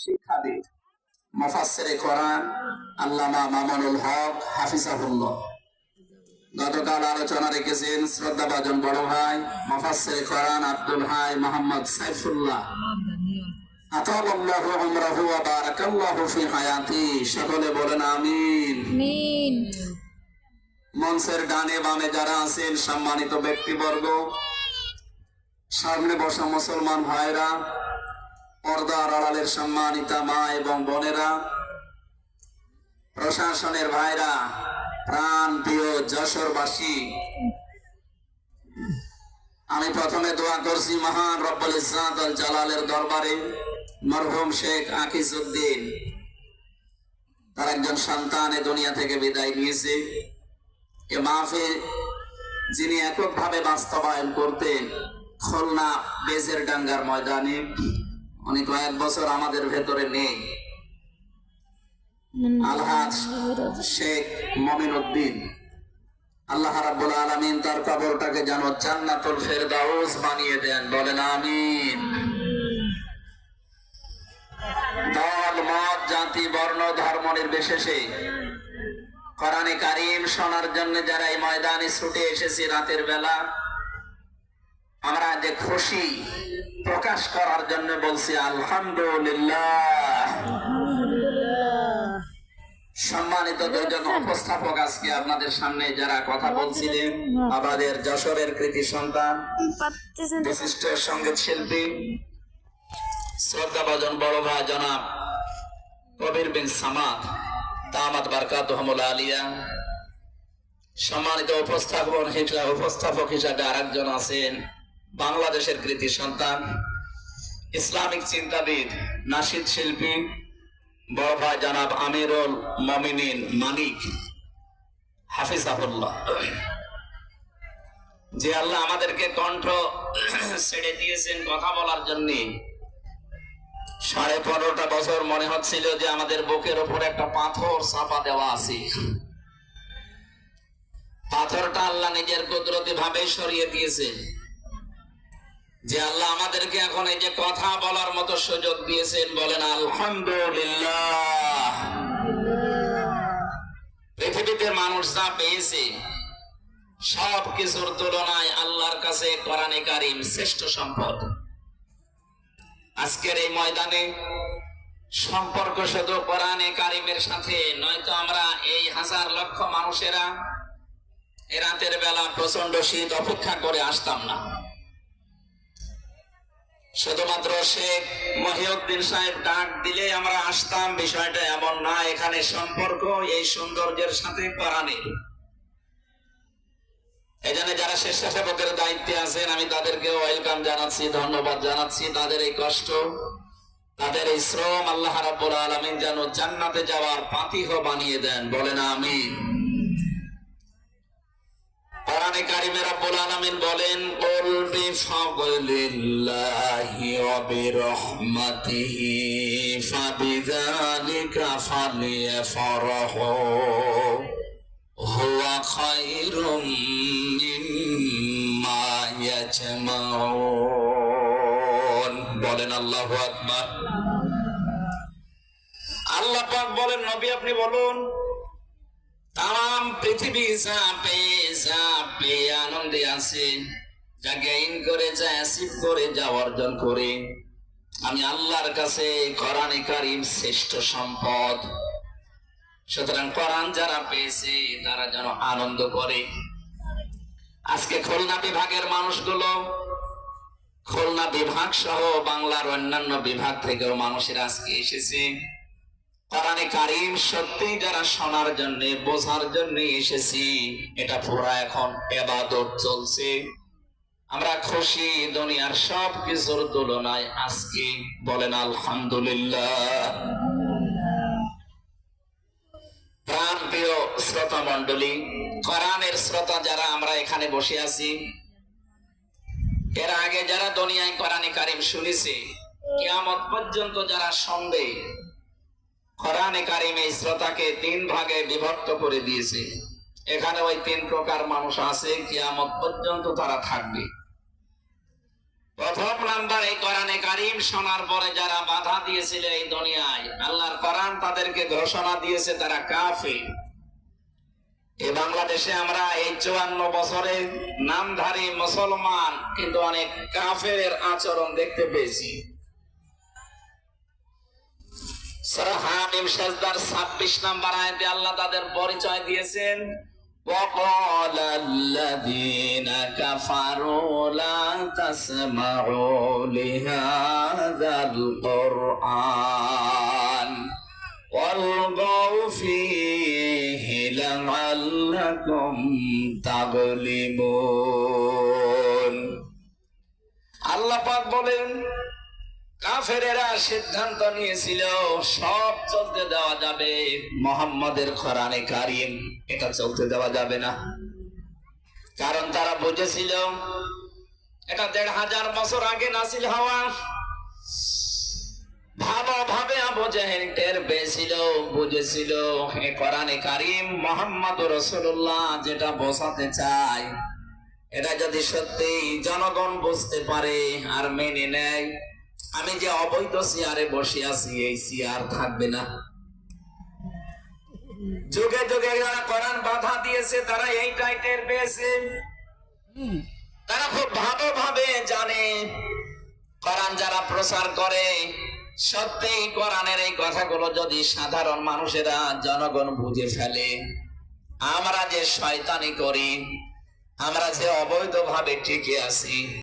শিক্ষাবিদ, মুফাসসিরে কোরআন আল্লামা মামুনুল হক হাফিজাহুল্লাহ। গতকাল আলোচনা রেখেছেন শ্রদ্ধাভাজন বড় ভাই মুফাসসিরে কোরআন আব্দুল হাই মোহাম্মদ সাইফুল্লাহ। আতাল্লাহু উমরাহু ওয়া বারাকাল্লাহু ফি হায়াতি। সকলে বলেন আমিন। আমিন। মঞ্চের ডানে বামে যারা আছেন সম্মানিত ব্যক্তিবর্গ, সামনে বসা মুসলমান ভাইরা, পর্দার আড়ালের সম্মানিতা মা এবং বোনেরা, প্রশাসনের ভাইরা, প্রাণ প্রিয় যশোরবাসী, আমি প্রথমে দোয়া করছি মহান রব্বুল ইজ্জাত আল জালালের দরবারে মরহুম শেখ আকিজউদ্দিন, তার একজন সন্তান এ দুনিয়া থেকে বিদায় নিয়েছে। এ মাহফিল যিনি এককভাবে বাস্তবায়ন করতেন খুলনা বেজের ডাঙ্গার ময়দানে, উনি কয়েক বছর আমাদের ভেতরে নেই। আলহাজ শেখ মমিন উদ্দিন, আল্লাহ রাব্বুল আলামিন তার কবরটাকে যেন জান্নাতুল ফেরদাউস বানিয়ে দেন, বলেন আমিন। দল মত জাতি বর্ণ ধর্ম নির্বিশেষে কোরআনে কারীম শোনার জন্য যারা এই ময়দানে ছুটে এসেছি রাতের বেলা, আমরা যে খুশি প্রকাশ করার জন্য বলছি আলহামদুলিল্লাহ। সম্মানিত দুজন উপস্থাপক, আজকে আপনাদের সামনে যারা কথা বলছিলেন আমাদের যশোরের কৃতি সন্তান, বিশিষ্ট সঙ্গীত শিল্পী, শ্রদ্ধাভাজন বড় ভাই জনাব কবির বিন সামাদ দামাত বারকাতুহুমুল আলিয়া। সম্মানিত উপস্থাপক হিসাবে আরেকজন আছেন বাংলাদেশের কৃতি সন্তান, ইসলামিক চিন্তাবিদ, নাশিদ শিল্পী বড় ভাই জনাব আমিরুল মুমিনিন মানিক হাফিজাহুল্লাহ। যে আল্লাহ আমাদেরকে কণ্ঠ ছেড়ে দিয়েছেন কথা বলার জন্য। 15.5টা বছর মনে হচ্ছিল যে আমাদের বুকের উপর একটা পাথর চাপা দেওয়া আছে। পাথরটা আল্লাহ নিজের কুদরতি ভাবে সরিয়ে দিয়েছে। যে আল্লাহ আমাদেরকে এখন এই যে কথা বলার মতো সুযোগ দিয়েছেন, বলেন আলহামদুলিল্লাহ। পৃথিবীতে মানুষ যা পেয়েছে সব কিছুর তুলনায় আল্লাহর কাছে কোরআনে কারীম শ্রেষ্ঠ সম্পদ। আজকের এই ময়দানে সম্পর্ক শুধু কোরআনে কারীমের সাথে, নয়তো আমরা এই হাজার লক্ষ মানুষেরা এ রাতের বেলা প্রচন্ড শীত অপেক্ষা করে আসতাম না। শুধুমাত্র শেখ মহিউদ্দিন সাহেব ডাক দিলে আমরা আসতাম, বিষয়টা এমন না। এখানে সম্পর্ক এই সৌন্দর্যের সাথে কোরআনের। এজন্য যারা স্বেচ্ছাসেবকের দায়িত্বে আছেন আমি তাদেরকে ওয়েলকাম জানাচ্ছি, ধন্যবাদ জানাচ্ছি। তাদের এই কষ্ট, তাদের এই শ্রম আল্লাহ রাব্বুল আলামিন যেন জান্নাতে যাওয়ার পাতিহ বানিয়ে দেন, বলেন আমিন। কোরআনে কারীমে রাব্বুল আলামিন বলেন কুল বিফাদলিল্লাহি ওয়া বিরহমাতিহি ফাবিযালিকা ফালিয়াফরাহু হুয়া খায়রুম মিম্মা ইয়াজমাউন, বলেন আল্লাহু আকবার। আল্লাহ পাক বলেন নবী আপনি বলুন তাম পৃথিবী চাপে আনন্দে আছে, যা গেইন করে, যা অ্যাচিভ করে, যা অর্জন করে, আমি আল্লাহর কাছে কোরআনে কারীম শ্রেষ্ঠ সম্পদ। সুতরাং কোরআন যারা পেয়েছে তারা যেন আনন্দ করে। আজকে খুলনা বিভাগের মানুষগুলো, খুলনা বিভাগ সহ বাংলার অন্যান্য বিভাগ থেকেও মানুষেরা আজকে এসেছে কোরআনে কারীম সত্যি যারা শোনার জন্য, বোঝার জন্য এসেছি। এটা পুরা এখন ইবাদত চলছে। আমরা খুশি দুনিয়ার সব কিছুর তুলনায় আজকে, বলেন আলহামদুলিল্লাহ। প্রাণ প্রিয় শ্রোতা মণ্ডলী, কোরআনের শ্রোতা যারা আমরা এখানে বসে আছি, এর আগে যারা দুনিয়ায় কোরআনে কারীম শুনেছে, কিয়ামত পর্যন্ত যারা শুনবে, কোরআনে কারীম এই শ্রোতাকে 3 ভাগে বিভক্ত করে দিয়েছে। এখানে ওই 3 প্রকার মানুষ আছে, কিয়ামত পর্যন্ত তারা থাকবে। প্রথম নাম্বার এই কোরআনে কারিম শোনার পরে যারা বাধা দিয়েছিল এই দুনিয়ায়, আল্লাহর কোরআন তাদেরকে ঘোষণা দিয়েছে তারা কাফির। এই বাংলাদেশে আমরা এই 54 বছরের নামধারী মুসলমান, কিন্তু অনেক কাফের আচরণ দেখতে পেয়েছি। সূরা হামিম সাজদার 26 নম্বর আয়াতে আল্লাহ তাদের পরিচয় দিয়েছেন, وقال الذين كفروا لا تسمعوا لهذا القرآن والغوا فيه لعلكم تغلبون। আল্লাহ পাক বলেন, কাফেরেরা সিদ্ধান্ত নিয়েছিল সব চলতে দেওয়া যাবে, মুহাম্মাদের কোরআনে কারীম এটা চলতে দেওয়া যাবে না। কারণ তারা বুঝেছিল এটা 1500 বছর আগে নাযিল হওয়া। ভালোভাবে আবু জাহেল টের পেয়েছিল, বুঝেছিল এই কোরআনে কারীম মুহাম্মদুর রাসূলুল্লাহ যেটা বোঝাতে চায়, এটা যদি সত্যি জনগণ বুঝতে পারে আর মেনে নেয়, আমি যে অবৈধ চেয়ারে বসে আছি এই চেয়ার থাকবে না। যুগে যুগে যারা কোরআন বাধা দিয়েছে তারা এইটাই টের পেয়েছে। তারা খুব ভালোভাবে জানে কোরআন যারা প্রচার করে সত্যি কোরআনের এই কথাগুলো যদি সাধারণ মানুষেরা জনগণ বুঝে ফেলে, আমরা যে শয়তানি করি, আমরা যে অবৈধভাবে টিকে আছি,